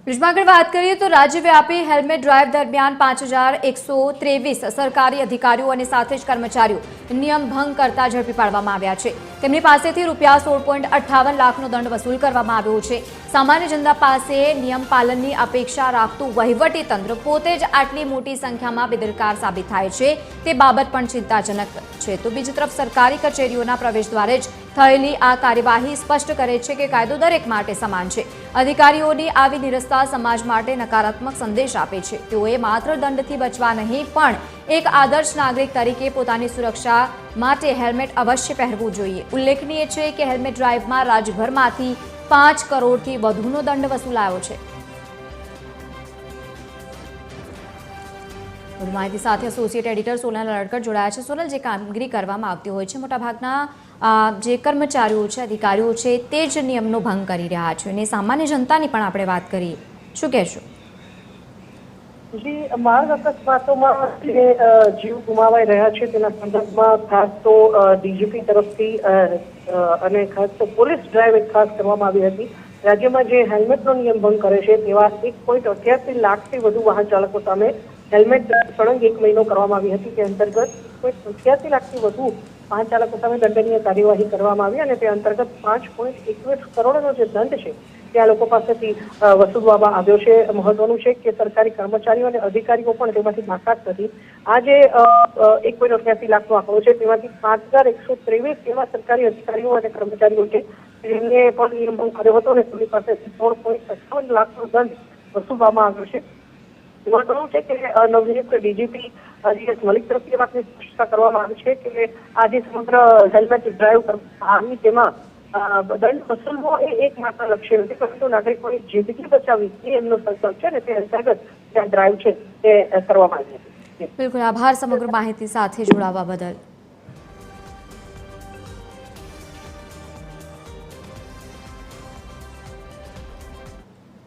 બ્રિજમાં આગળ વાત કરીએ તો રાજ્યવ્યાપી હેલ્મેટ ડ્રાઈવ દરમિયાન 5123 સરકારી અધિકારીઓ અને સાથે જ કર્મચારીઓ નિયમ ભંગ કરતા ઝડપી પાડવામાં આવ્યા છે। તેમની પાસેથી રૂપિયા 16.58 લાખનો દંડ વસૂલ કરવામાં આવ્યો છે। સામાન્ય જનતા પાસે નિયમ પાલનની અપેક્ષા રાખતું વહીવટી તંત્ર પોતે જ આટલી મોટી સંખ્યામાં બેદરકાર સાબિત થાય છે તે બાબત પણ ચિંતાજનક છે। તો બીજી તરફ સરકારી કચેરીઓના પ્રવેશદ્વારે જ થયેલી આ કાર્યવાહી સ્પષ્ટ કરે છે કે કાયદો દરેક માટે સમાન છે। અધિકારીઓની આવી નિરસ્તા સમાજ માટે નકારાત્મક સંદેશ આપે છે। તેઓએ માત્ર દંડથી બચવા નહીં પણ એક આદર્શ નાગરિક તરીકે પોતાની સુરક્ષા માટે હેલ્મેટ અવશ્ય પહેરવું જોઈએ। ઉલ્લેખનીય છે કે હેલ્મેટ ડ્રાઈવમાં રાજ્યભરમાંથી 5 કરોડથી વધુનો દંડ વસૂલાયો છે। માહિતી સાથે એસોસિએટ એડિટર સોનલ લડકર જોડાયા છે। સોનલ, જે કામગીરી કરવામાં આવતી હોય છે મોટાભાગના જે કર્મચારીઓ છે, અધિકારીઓ છે, તે જ નિયમનો ભંગ કરી રહ્યા છે અને સામાન્ય જનતાની પણ આપણે વાત કરીએ, શું કહેશો? જી, માર્ગ અકસ્માતોમાં જે જીવ ગુમાવાઈ રહ્યા છે તેના સંદર્ભમાં ખાસ તો ડીજીપી તરફથી અને ખાસ તો પોલીસ ડ્રાઈવ ખાસ કરવામાં આવી હતી। રાજ્યમાં જે હેલ્મેટનો નિયમ ભંગ કરે છે તેવા 1.88 લાખથી વધુ વાહન ચાલકો સામે હેલ્મેટ સળંગ 1 મહિનો કરવામાં આવી હતી। તે અંતર્ગત 1.88 લાખથી વધુ વાહન ચાલકો સામે દંડનીય કાર્યવાહી કરવામાં આવી અને તે અંતર્ગત 5.21 કરોડનો જે દંડ છે તે આ લોકો પાસેથી વસૂલવામાં આવ્યો છે। મહત્વનું છે કે સરકારી કર્મચારીઓ અને અધિકારીઓ પણ તેમાંથી બાકાત નથી। આ જે 1.88 લાખનો આંકડો છે તેમાંથી 5123 એવા સરકારી અધિકારીઓ અને કર્મચારીઓ છે જેમને પણ નિયમ ભંગ કર્યો હતો અને તેમની પાસેથી 16.58 લાખનો દંડ વસૂલવામાં આવ્યો છે। મહત્વનું છે કે નવનિયુક્ત ડીજીપી જીએસ મલિક તરફથી વાતની સ્પષ્ટતા કરવામાં આવી છે કે આ જે સમગ્ર હેલ્મેટ ડ્રાઈવ કરવામાં આવી તેમાં દંડ વસૂલવો એ એકમાત્ર લક્ષ્ય નથી, પરંતુ નાગરિકોની જિંદગી બચાવવી એ એમનો સંકલ્પ છે અને તે અંતર્ગત જે ડ્રાઈવ છે તે કરવામાં આવી છે। બિલકુલ, આભાર સમગ્ર માહિતી સાથે જોડાવા બદલ।